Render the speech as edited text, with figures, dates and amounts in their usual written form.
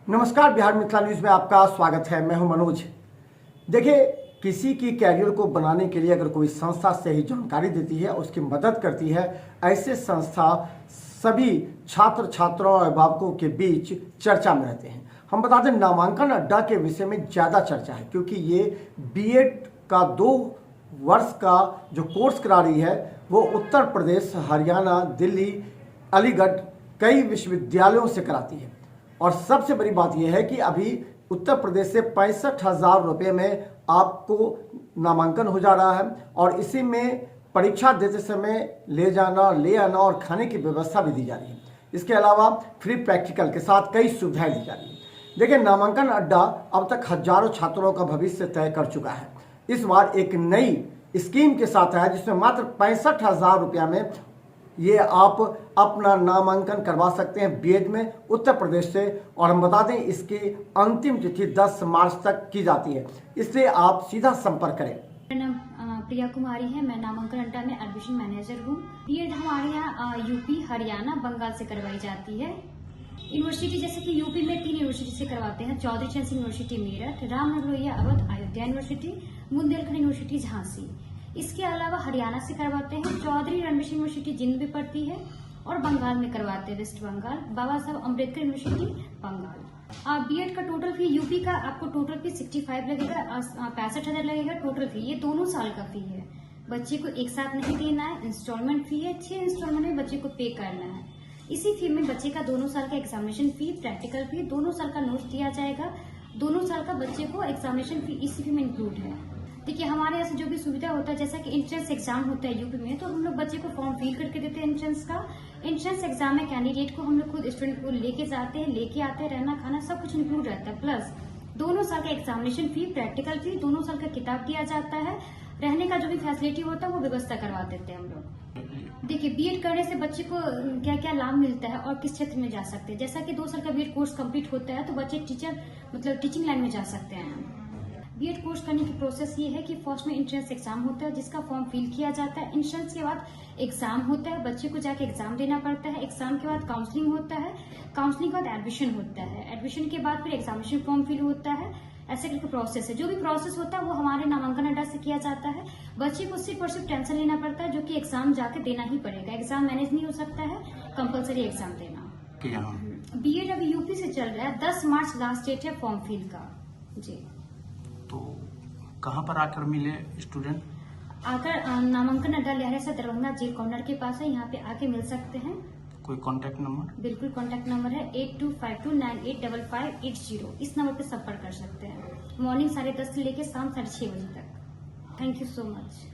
नमस्कार, बिहार मिथिला न्यूज़ में आपका स्वागत है। मैं हूं मनोज। देखिए, किसी की कैरियर को बनाने के लिए अगर कोई संस्था सही जानकारी देती है, उसकी मदद करती है, ऐसे संस्था सभी छात्र छात्राओं और अभिभावकों के बीच चर्चा में रहते हैं। हम बता दें, नामांकन अड्डा के विषय में ज़्यादा चर्चा है क्योंकि ये बीएड का 2 वर्ष का जो कोर्स करा रही है वो उत्तर प्रदेश, हरियाणा, दिल्ली, अलीगढ़ कई विश्वविद्यालयों से कराती है। और सबसे बड़ी बात यह है कि अभी उत्तर प्रदेश से 65,000 रुपये में आपको नामांकन हो जा रहा है और इसी में परीक्षा देते समय ले जाना, ले आना और खाने की व्यवस्था भी दी जा रही है। इसके अलावा फ्री प्रैक्टिकल के साथ कई सुविधाएं दी जा रही है। देखिए, नामांकन अड्डा अब तक हजारों छात्रों का भविष्य तय कर चुका है। इस बार एक नई स्कीम के साथ आया जिसमें मात्र 65,000 रुपया में ये आप अपना नामांकन करवा सकते हैं बीएड में उत्तर प्रदेश से। और हम बता दें, इसकी अंतिम तिथि 10 मार्च तक की जाती है, इसलिए आप सीधा संपर्क करें। मेरा नाम प्रिया कुमारी है। मैं नामांकन अड्डा में एडमिशन मैनेजर हूँ। बीएड हमारे यहाँ यूपी, हरियाणा, बंगाल से करवाई जाती है। यूनिवर्सिटी जैसे कि यूपी में 3 यूनिवर्सिटी से करवाते हैं: चौधरी चरण Singh university Meerut, Ramnagar Lohia Awadh, Ayodhya university, Bundelkhand university Jhansi. इसके अलावा हरियाणा से करवाते हैं चौधरी रणवीर सिंह यूनिवर्सिटी जिंद में पड़ती है, और बंगाल में करवाते हैं वेस्ट बंगाल बाबा साहब अम्बेडकर यूनिवर्सिटी बंगाल। बीएड का टोटल फी, यूपी का आपको टोटल फी 65 लगेगा, 65,000 लगेगा टोटल फी। ये दोनों साल का फी है, बच्चे को एक साथ नहीं देना है। इंस्टॉलमेंट फी है, 6 इंस्टॉलमेंट में बच्चे को पे करना है। इसी फी में बच्चे का दोनों साल का एग्जामिनेशन फी, प्रैक्टिकल फी, दोनों साल का नोट्स दिया जाएगा। दोनों साल का बच्चे को एग्जामिनेशन फी इसी फी में इंक्लूड है। देखिए, हमारे यहाँ से जो भी सुविधा होता है, जैसा कि एंट्रेंस एग्जाम होता है यूपी में, तो हम लोग बच्चे को फॉर्म फिल करके देते हैं एंट्रेंस का। एंट्रेंस एग्जाम में कैंडिडेट को हम लोग खुद स्टूडेंट को लेके जाते हैं, लेके आते हैं, रहना खाना सब कुछ इंक्लूड रहता है। प्लस दोनों साल का एग्जामिनेशन फी, प्रैक्टिकल फी, दोनों साल का किताब दिया जाता है। रहने का जो भी फैसिलिटी होता है वो व्यवस्था करवा देते हैं हम लोग। देखिए, बीएड करने से बच्चे को क्या क्या लाभ मिलता है और किस क्षेत्र में जा सकते हैं। जैसा कि 2 साल का बीएड कोर्स कंप्लीट होता है तो बच्चे टीचिंग लाइन में जा सकते हैं। बीएड कोर्स करने की प्रोसेस ये है कि फर्स्ट में एंट्रेंस एग्जाम होता है जिसका फॉर्म फिल किया जाता है। एंट्रेंस के बाद एग्जाम होता है, बच्चे को जाके एग्जाम देना पड़ता है। एग्जाम के बाद काउंसलिंग होता है, काउंसलिंग के बाद एडमिशन होता है, एडमिशन के बाद फिर एग्जामिनेशन फॉर्म फिल होता है। ऐसे करके प्रोसेस है। जो भी प्रोसेस होता है वो हमारे नामांकन अड्डा से किया जाता है। बच्चे को सिर्फ और सिर्फ टेंशन लेना पड़ता है, जो कि एग्जाम जाके देना ही पड़ेगा। एग्जाम मैनेज नहीं हो सकता है, कंपलसरी एग्जाम देना। बीएड अभी यूपी से चल रहा है, 10 मार्च लास्ट डेट है फॉर्म फिल का। जी, तो कहाँ पर आकर मिले स्टूडेंट? आकर नामांकन अड्डा लहरे से दरभंगा जेल कॉर्नर के पास है, यहाँ पे आके मिल सकते हैं। कोई कांटेक्ट नंबर? बिल्कुल, कांटेक्ट नंबर है 8252985580। इस नंबर पे संपर्क कर सकते हैं। मॉर्निंग 10:30 से लेकर शाम 6:30 बजे तक। Thank you so much.